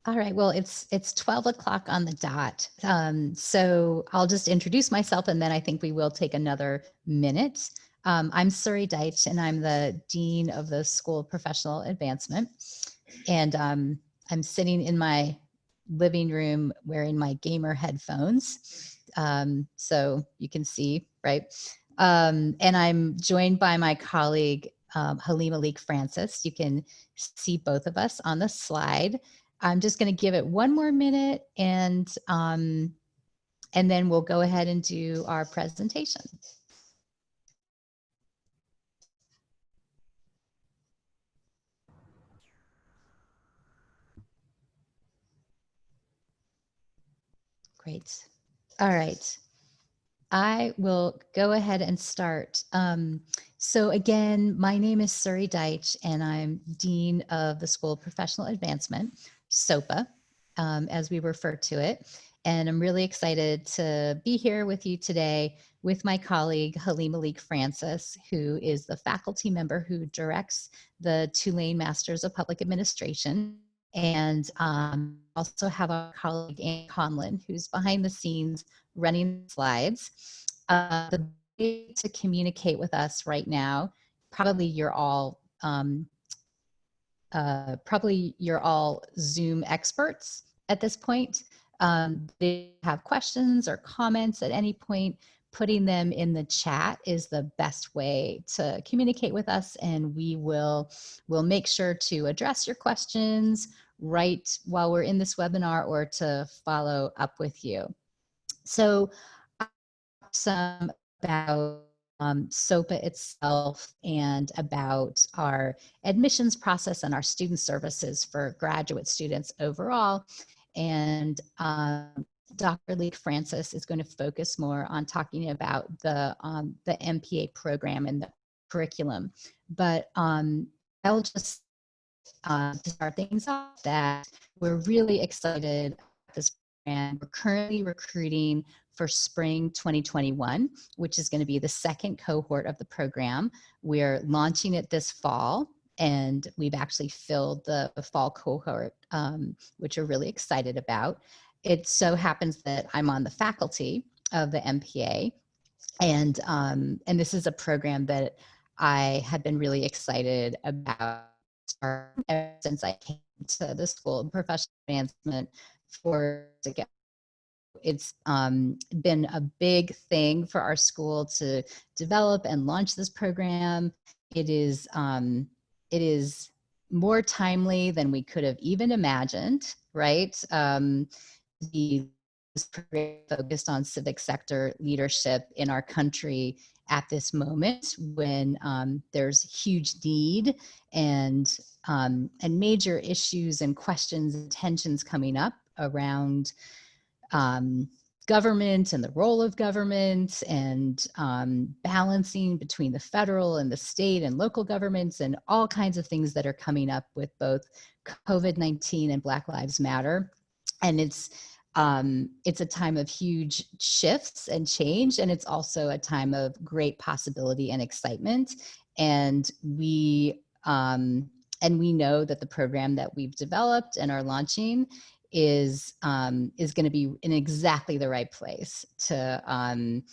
All right, well, it's 12 o'clock on the dot. So I'll just introduce myself and then I think we will take another minute. I'm Suri Deitch and I'm the Dean of the School of Professional Advancement. And I'm sitting in my living room wearing my gamer headphones. So you can see, right? And I'm joined by my colleague, Halim Malik Francis. You can see both of us on the slide. I'm just going to give it one more minute and then we'll go ahead and do our presentation. Great. All right. I will go ahead and start. So again, my name is Suri Deitch and I'm Dean of the School of Professional Advancement, SOPA, as we refer to it. And I'm really excited to be here with you today with my colleague, Halim Malik Francis, who is the faculty member who directs the Tulane Masters of Public Administration. And also have our colleague, Anne Conlon, who's behind the scenes running slides. The way to communicate with us right now, probably you're all Zoom experts at this point. If you have questions or comments at any point, putting them in the chat is the best way to communicate with us, and we'll make sure to address your questions right while we're in this webinar or to follow up with you. So some about SOPA itself and about our admissions process and our student services for graduate students overall. And Dr. Lee Francis is going to focus more on talking about the MPA program and the curriculum. But I'll just to start things off that we're really excited about this program. We're currently recruiting for spring 2021, which is going to be the second cohort of the program. We're launching it this fall, and we've actually filled the fall cohort, which we're really excited about. It so happens that I'm on the faculty of the MPA, and this is a program that I have been really excited about ever since I came to the School of Professional Advancement 4 years ago. It's been a big thing for our school to develop and launch this program. It is more timely than we could have even imagined, right? This program focused on civic sector leadership in our country at this moment when there's huge need and major issues and questions and tensions coming up around government and the role of government and balancing between the federal and the state and local governments and all kinds of things that are coming up with both COVID-19 and Black Lives Matter. And it's a time of huge shifts and change, and it's also a time of great possibility and excitement. And we know that the program that we've developed and are launching is going to be in exactly the right place to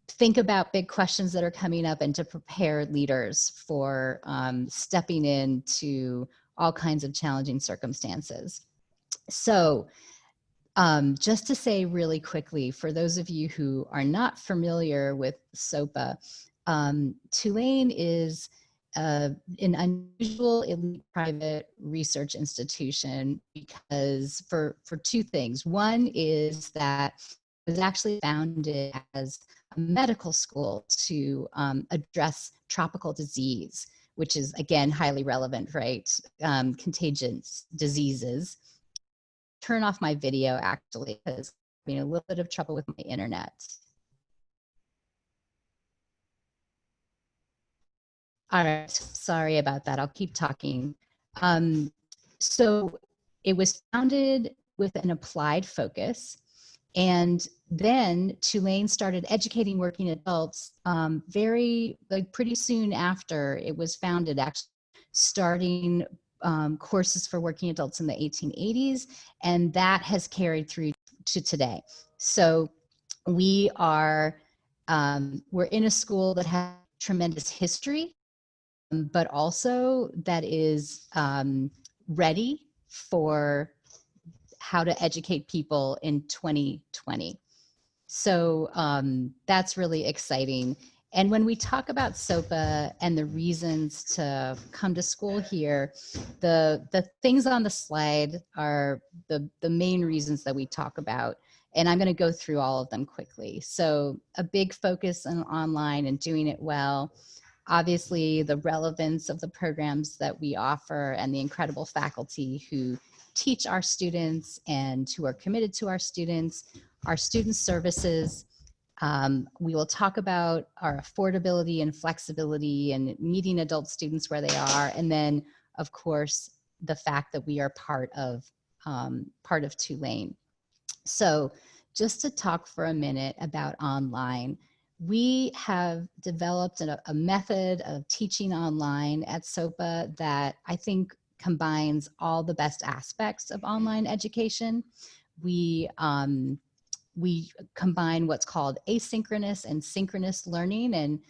think about big questions that are coming up and to prepare leaders for stepping into all kinds of challenging circumstances. So just to say really quickly, for those of you who are not familiar with SOPA, Tulane is an unusual elite private research institution because for two things. One is that it was actually founded as a medical school to address tropical disease, which is, again, highly relevant, right? Contagious diseases. Turn off my video, actually, because I'm having a little bit of trouble with my internet. All right, sorry about that. I'll keep talking. So it was founded with an applied focus, and then Tulane started educating working adults pretty soon after it was founded, actually starting courses for working adults in the 1880s, and that has carried through to today. So we are, we're in a school that has tremendous history, but also that is ready for how to educate people in 2020. So that's really exciting. And when we talk about SOPA and the reasons to come to school here, the things on the slide are the main reasons that we talk about. And I'm going to go through all of them quickly. So a big focus on online and doing it well. Obviously, the relevance of the programs that we offer and the incredible faculty who teach our students and who are committed to our student services. We will talk about our affordability and flexibility and meeting adult students where they are. And then, of course, the fact that we are part of Tulane. So just to talk for a minute about online, we have developed a method of teaching online at SOPA that I think combines all the best aspects of online education. We combine what's called asynchronous and synchronous learning. And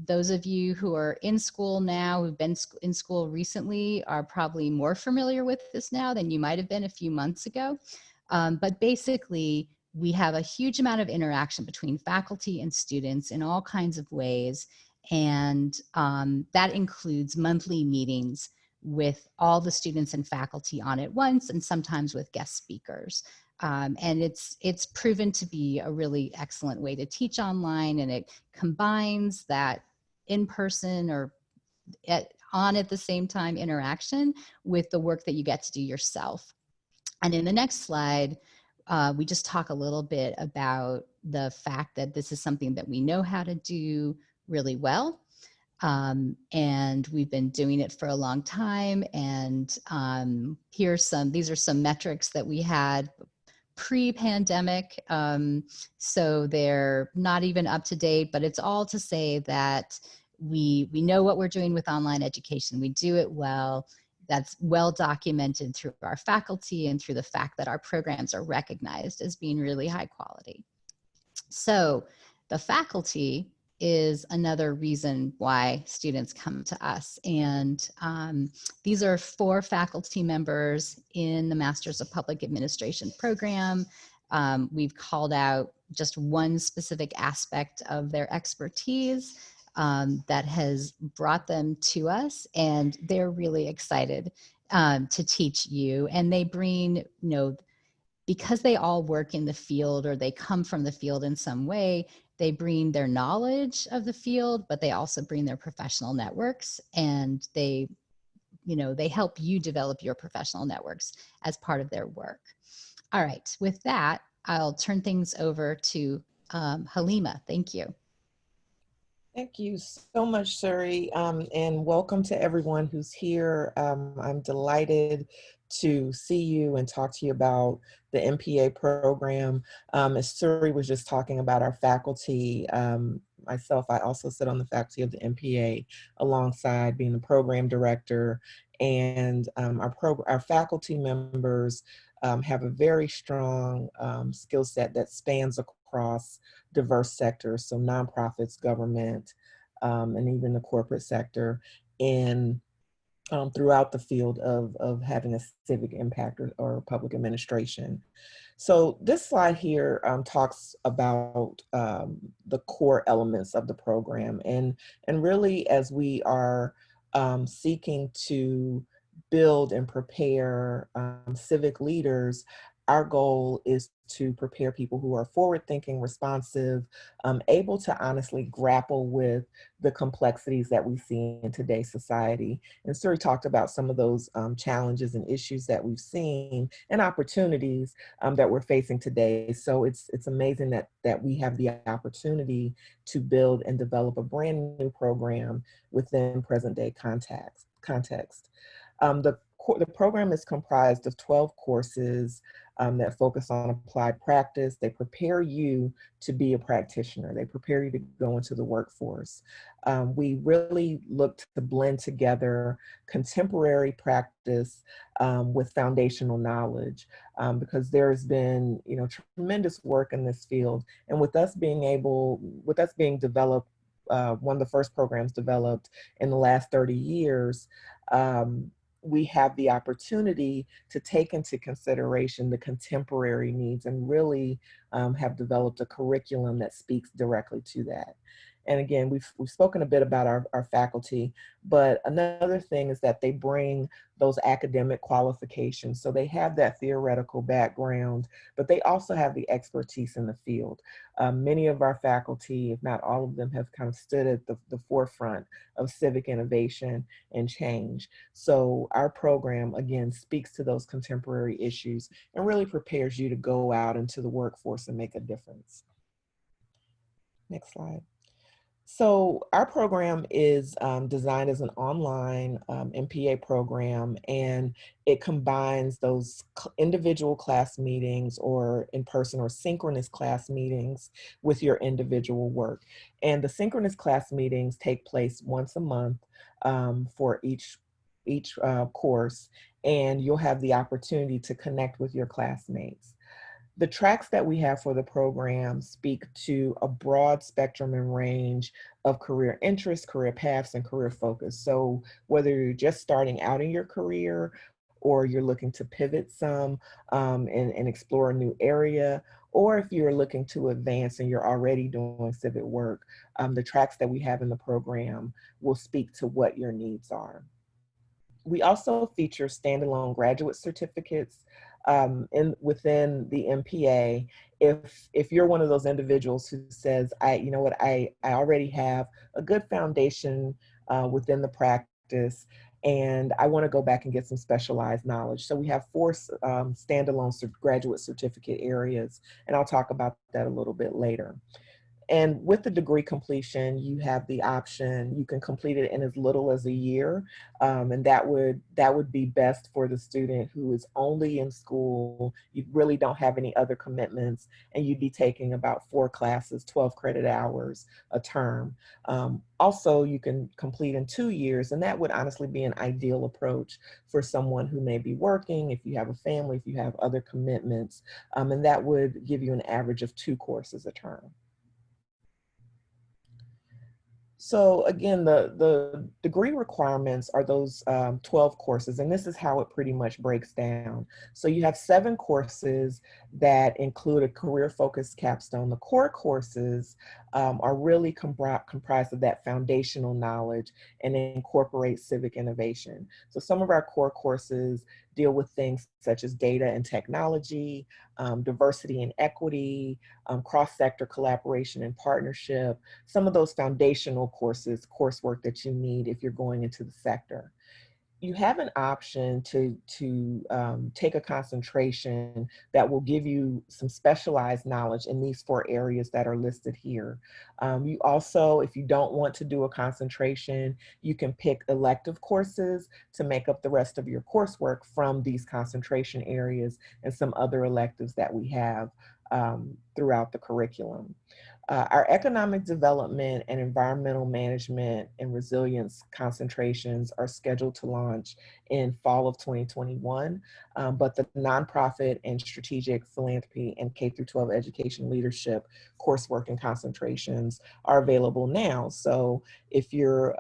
those of you who are in school now, who've been in school recently, are probably more familiar with this now than you might have been a few months ago. But basically, we have a huge amount of interaction between faculty and students in all kinds of ways. And that includes monthly meetings with all the students and faculty on at once, and sometimes with guest speakers. And it's proven to be a really excellent way to teach online, and it combines that in-person or at the same time interaction with the work that you get to do yourself. And in the next slide, we just talk a little bit about the fact that this is something that we know how to do really well. And we've been doing it for a long time. And these are some metrics that we had pre-pandemic. So they're not even up to date, but it's all to say that we know what we're doing with online education. We do it well. That's well documented through our faculty and through the fact that our programs are recognized as being really high quality. So the faculty is another reason why students come to us. And these are 4 faculty members in the Masters of Public Administration program. We've called out just one specific aspect of their expertise that has brought them to us, and they're really excited to teach you. And they bring, because they all work in the field or they come from the field in some way, they bring their knowledge of the field, but they also bring their professional networks, and they help you develop your professional networks as part of their work. All right, with that, I'll turn things over to Halima. Thank you. Thank you so much, Suri, and welcome to everyone who's here. I'm delighted to see you and talk to you about the MPA program. As Suri was just talking about our faculty, myself, I also sit on the faculty of the MPA alongside being the program director, and our faculty members have a very strong skill set that spans across diverse sectors, so nonprofits, government, and even the corporate sector, in throughout the field of having a civic impact or public administration. So this slide here talks about the core elements of the program, and really, as we are seeking to build and prepare civic leaders, our goal is to prepare people who are forward-thinking, responsive, able to honestly grapple with the complexities that we see in today's society. And Suri talked about some of those challenges and issues that we've seen and opportunities that we're facing today. So it's amazing that we have the opportunity to build and develop a brand new program within present day context. The the program is comprised of 12 courses that focus on applied practice. They prepare you to be a practitioner. They prepare you to go into the workforce. We really look to blend together contemporary practice with foundational knowledge, because there's been, tremendous work in this field. And with us being developed, one of the first programs developed in the last 30 years, we have the opportunity to take into consideration the contemporary needs and really have developed a curriculum that speaks directly to that. And again, we've spoken a bit about our faculty, but another thing is that they bring those academic qualifications. So they have that theoretical background, but they also have the expertise in the field. Many of our faculty, if not all of them, have kind of stood at the forefront of civic innovation and change. So our program, again, speaks to those contemporary issues and really prepares you to go out into the workforce and make a difference. Next slide. So our program is designed as an online MPA program, and it combines those individual class meetings or in-person or synchronous class meetings with your individual work. And the synchronous class meetings take place once a month for each course, and you'll have the opportunity to connect with your classmates. The tracks that we have for the program speak to a broad spectrum and range of career interests, career paths, and career focus. So whether you're just starting out in your career or you're looking to pivot some and explore a new area, or if you're looking to advance and you're already doing civic work, the tracks that we have in the program will speak to what your needs are. We also feature standalone graduate certificates within the MPA. If you're one of those individuals who says, I already have a good foundation within the practice, and I want to go back and get some specialized knowledge. So we have 4 standalone graduate certificate areas, and I'll talk about that a little bit later. And with the degree completion, you have the option, you can complete it in as little as a year. And that would be best for the student who is only in school, you really don't have any other commitments, and you'd be taking about 4 classes, 12 credit hours a term. Also, you can complete in 2 years, and that would honestly be an ideal approach for someone who may be working, if you have a family, if you have other commitments, and that would give you an average of 2 courses a term. So again, the degree requirements are those 12 courses, and this is how it pretty much breaks down. So you have 7 courses that include a career-focused capstone. The core courses are really comprised of that foundational knowledge and incorporate civic innovation. So some of our core courses deal with things such as data and technology, diversity and equity, cross-sector collaboration and partnership, some of those foundational coursework that you need if you're going into the sector. You have an option to take a concentration that will give you some specialized knowledge in these 4 areas that are listed here. You also, if you don't want to do a concentration, you can pick elective courses to make up the rest of your coursework from these concentration areas and some other electives that we have throughout the curriculum. Our economic development and environmental management and resilience concentrations are scheduled to launch in fall of 2021, but the nonprofit and strategic philanthropy and K-12 education leadership coursework and concentrations are available now. So if you're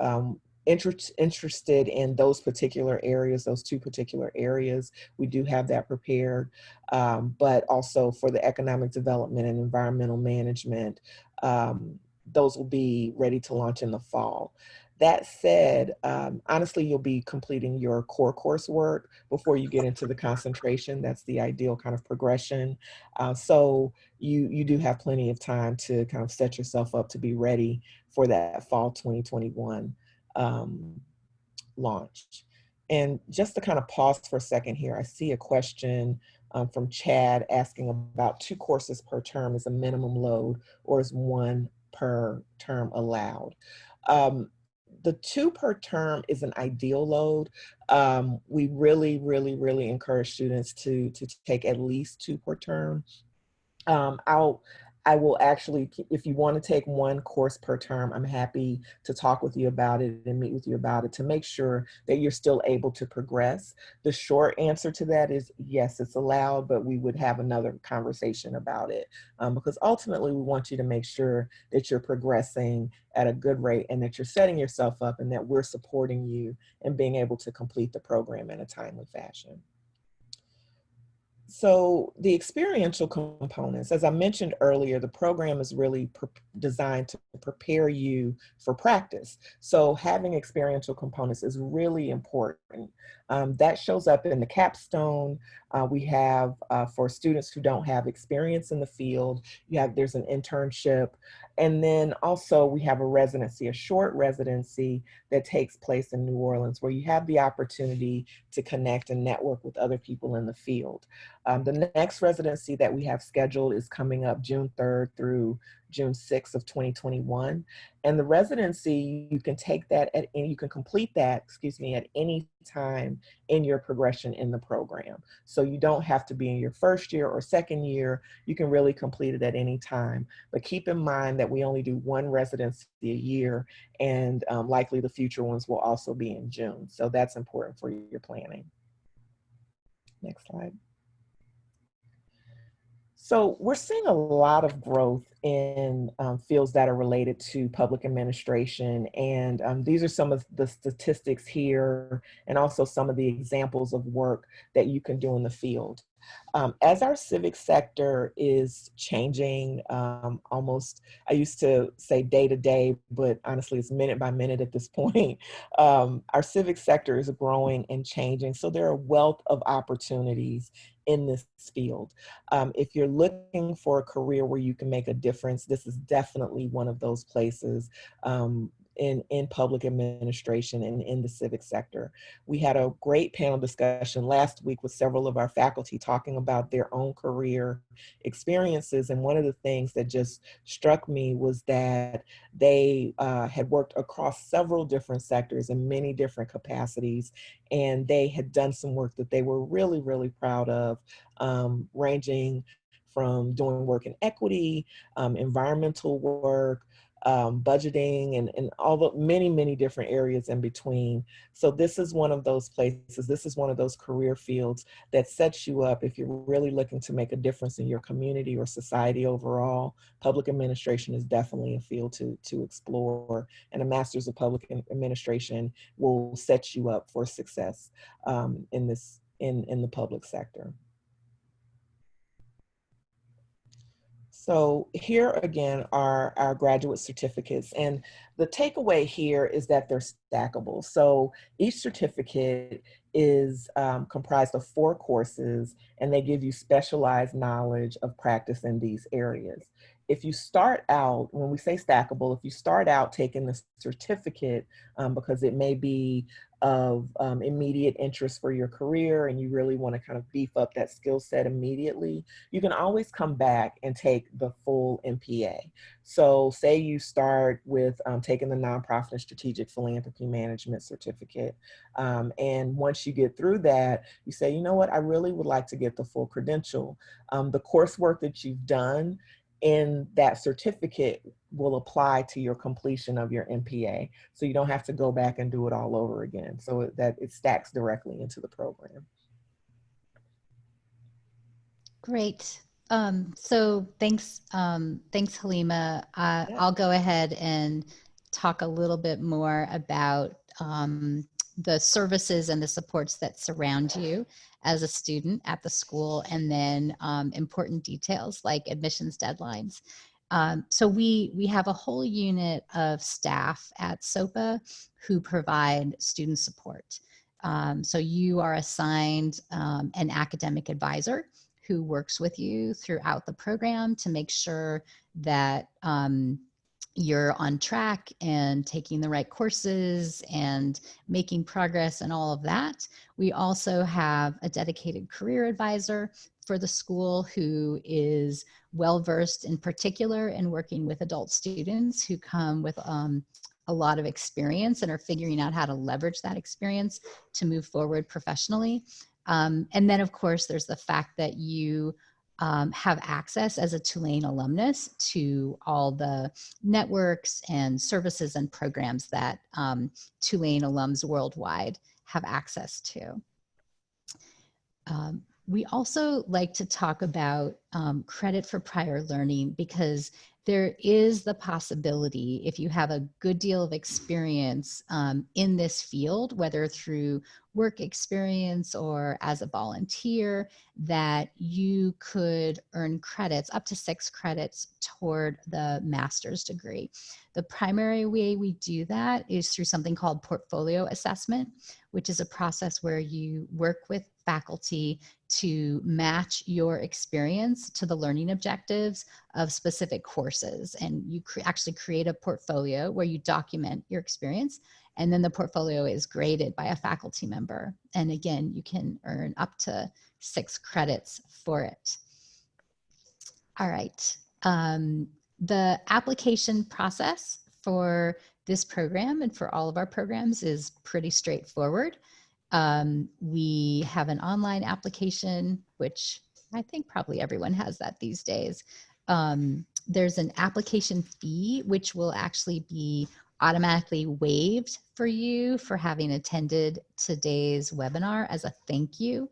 interested in those particular areas, those 2 particular areas, we do have that prepared. But also for the economic development and environmental management, those will be ready to launch in the fall. That said, honestly, you'll be completing your core coursework before you get into the concentration. That's the ideal kind of progression. So you do have plenty of time to kind of set yourself up to be ready for that fall 2021 launch. And just to kind of pause for a second here, I see a question from Chad asking about 2 courses per term is a minimum load, or is 1 per term allowed? the 2 per term is an ideal load. We really encourage students to take at least 2 per term. Um, I'll, I will actually, if you want to take 1 course per term, I'm happy to talk with you about it and meet with you about it to make sure that you're still able to progress. The short answer to that is yes, it's allowed, but we would have another conversation about it, because ultimately we want you to make sure that you're progressing at a good rate and that you're setting yourself up and that we're supporting you and being able to complete the program in a timely fashion. So the experiential components, as I mentioned earlier, the program is really designed to prepare you for practice. So having experiential components is really important. That shows up in the capstone. We have, for students who don't have experience in the field, there's an internship. And then also we have a residency, a short residency that takes place in New Orleans, where you have the opportunity to connect and network with other people in the field. The next residency that we have scheduled is coming up June 3rd through June 6th of 2021. And the residency, you can take that you can complete that, at any time in your progression in the program. So you don't have to be in your first year or second year. You can really complete it at any time. But keep in mind that we only do 1 residency a year, and likely the future ones will also be in June. So that's important for your planning. Next slide. So we're seeing a lot of growth in fields that are related to public administration. And these are some of the statistics here and also some of the examples of work that you can do in the field. As our civic sector is changing almost, I used to say day to day, but honestly it's minute by minute at this point. Our civic sector is growing and changing. So there are a wealth of opportunities in this field. If you're looking for a career where you can make a difference, this is definitely one of those places. In public administration and in the civic sector. We had a great panel discussion last week with several of our faculty talking about their own career experiences. And one of the things that just struck me was that they had worked across several different sectors in many different capacities. And they had done some work that they were really proud of, ranging from doing work in equity, environmental work, budgeting, and all the many different areas in between. So this is one of those places, this is one of those career fields that sets you up if you're really looking to make a difference in your community or society overall. Public administration is definitely a field to explore, and a master's of public administration will set you up for success in the public sector. So here again are our graduate certificates, and the takeaway here is that they're stackable. So each certificate is comprised of 4 courses, and they give you specialized knowledge of practice in these areas. If you start out, when we say stackable, if you start out taking the certificate because it may be of immediate interest for your career and you really want to kind of beef up that skill set immediately, you can always come back and take the full MPA. So say you start with taking the Nonprofit and Strategic Philanthropy Management certificate. And once you get through that, you say, you know what, I really would like to get the full credential. The coursework that you've done in that certificate will apply to your completion of your MPA. So you don't have to go back and do it all over again. So that it stacks directly into the program. Great. So thanks, Halima. I'll go ahead and talk a little bit more about the services and the supports that surround you as a student at the school, and then important details like admissions deadlines. So we have a whole unit of staff at SOPA who provide student support. So you are assigned an academic advisor who works with you throughout the program to make sure that you're on track and taking the right courses and making progress and all of that. We also have a dedicated career advisor for the school who is well-versed in particular in working with adult students who come with a lot of experience and are figuring out how to leverage that experience to move forward professionally. And then, of course, there's the fact that you have access as a Tulane alumnus to all the networks and services and programs that Tulane alums worldwide have access to. We also like to talk about credit for prior learning, because there is the possibility, if you have a good deal of experience in this field, whether through work experience or as a volunteer, that you could earn credits, up to 6 credits toward the master's degree. The primary way we do that is through something called portfolio assessment, which is a process where you work with faculty to match your experience to the learning objectives of specific courses. And you actually create a portfolio where you document your experience, and then the portfolio is graded by a faculty member. And again, you can earn up to 6 credits for it. All right. The application process for this program and for all of our programs is pretty straightforward. We have an online application, which I think probably everyone has that these days. There's an application fee, which will actually be automatically waived for you for having attended today's webinar as a thank you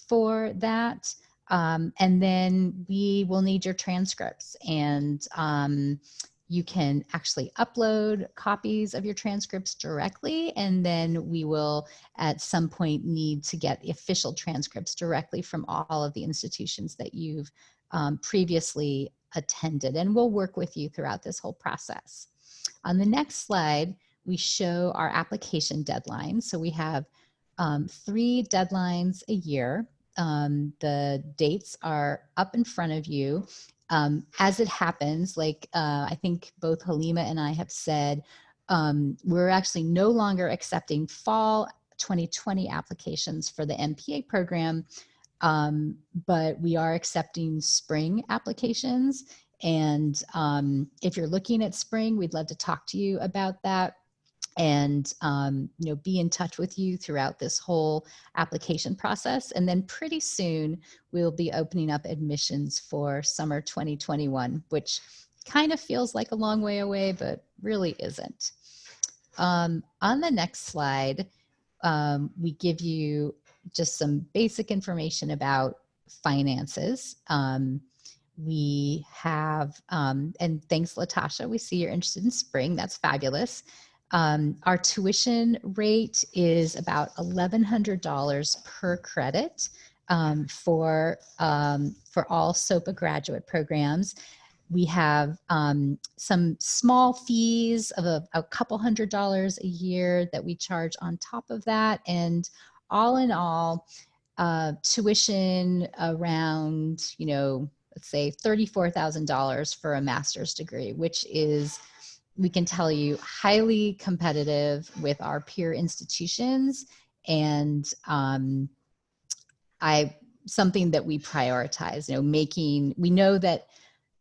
for that. And then we will need your transcripts, and you can actually upload copies of your transcripts directly, and then we will at some point need to get the official transcripts directly from all of the institutions that you've previously attended, and we'll work with you throughout this whole process. On the next slide, we show our application deadlines. So we have 3 deadlines a year. The dates are up in front of you. As it happens, like I think both Halima and I have said, we're actually no longer accepting fall 2020 applications for the MPA program, but we are accepting spring applications. And if you're looking at spring, we'd love to talk to you about that, and be in touch with you throughout this whole application process. And then pretty soon we'll be opening up admissions for summer 2021, which kind of feels like a long way away, but really isn't. On the next slide, we give you just some basic information about finances. We have, and thanks Latasha, we see you're interested in spring, that's fabulous. Our tuition rate is about $1,100 per credit for all SOPA graduate programs. We have some small fees of a couple $100s a year that we charge on top of that. And all in all, tuition around, let's say $34,000 for a master's degree, which is, we can tell you, highly competitive with our peer institutions, and something that we prioritize. We know that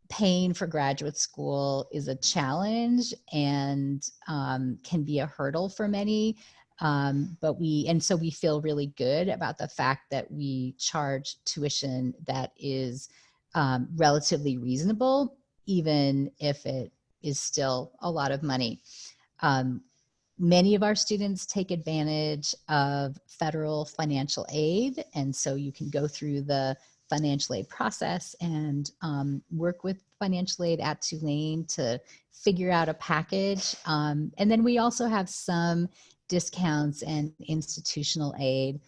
paying for graduate school is a challenge and can be a hurdle for many. So we feel really good about the fact that we charge tuition that is relatively reasonable, even if it is still a lot of money. Many of our students take advantage of federal financial aid, and so you can go through the financial aid process and work with financial aid at Tulane to figure out a package. And then we also have some discounts and institutional aid,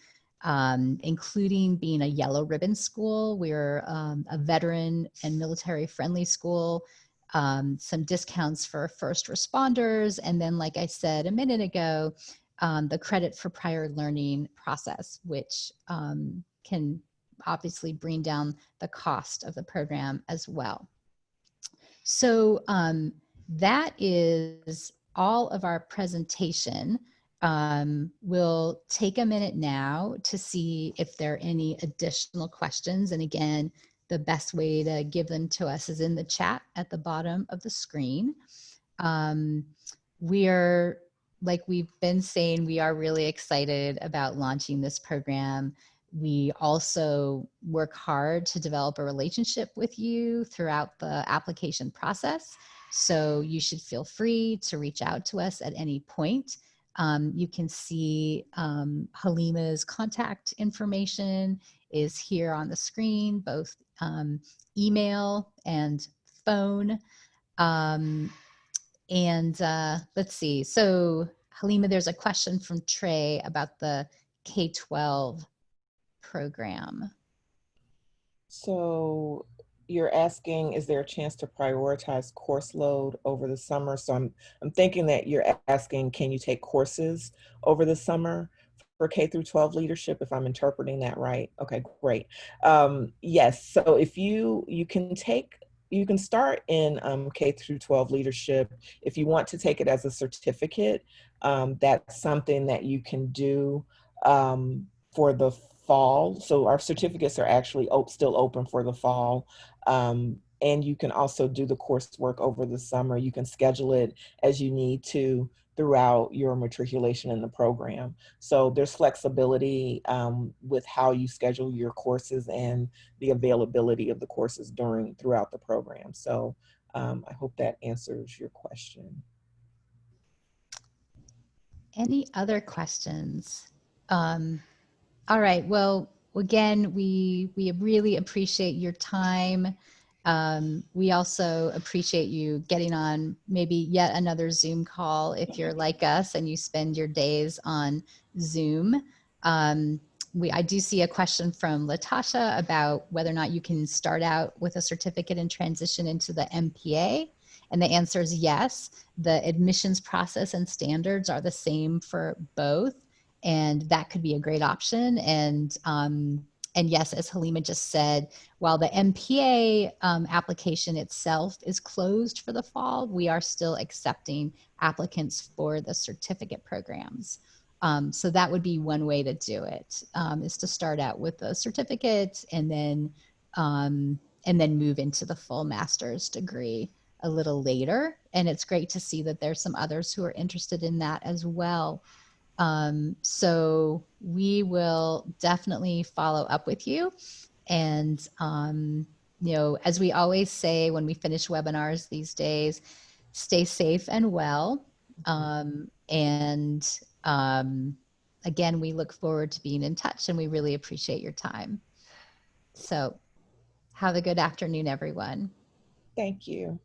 including being a yellow ribbon school. We're a veteran and military friendly school. Some discounts for first responders, and then, like I said a minute ago, the credit for prior learning process, which can obviously bring down the cost of the program as well. So that is all of our presentation. We'll take a minute now to see if there are any additional questions. And again, the best way to give them to us is in the chat at the bottom of the screen. we're, like we've been saying, we are really excited about launching this program. We also work hard to develop a relationship with you throughout the application process. So you should feel free to reach out to us at any point. You can see Halima's contact information is here on the screen, both email and phone. Let's see. So Halima, there's a question from Trey about the K-12 program. So you're asking, is there a chance to prioritize course load over the summer? So I'm thinking that you're asking, can you take courses over the summer for K through 12 leadership, if I'm interpreting that right? Okay, great. Yes, so if you can start in K through 12 leadership. If you want to take it as a certificate, that's something that you can do for the fall. So our certificates are actually still open for the fall. And you can also do the coursework over the summer. You can schedule it as you need to throughout your matriculation in the program. So there's flexibility with how you schedule your courses and the availability of the courses throughout the program. So I hope that answers your question. Any other questions? All right. Well, again, we really appreciate your time. We also appreciate you getting on maybe yet another Zoom call if you're like us and you spend your days on Zoom. I do see a question from Latasha about whether or not you can start out with a certificate and transition into the MPA. And the answer is yes. The admissions process and standards are the same for both. And that could be a great option. And yes, as Halima just said, while the MPA application itself is closed for the fall, we are still accepting applicants for the certificate programs. So that would be one way to do it, is to start out with a certificate and then move into the full master's degree a little later. And it's great to see that there's some others who are interested in that as well. So we will definitely follow up with you. And, as we always say when we finish webinars these days, stay safe and well. Again, we look forward to being in touch and we really appreciate your time. So have a good afternoon, everyone. Thank you.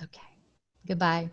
Okay. Goodbye.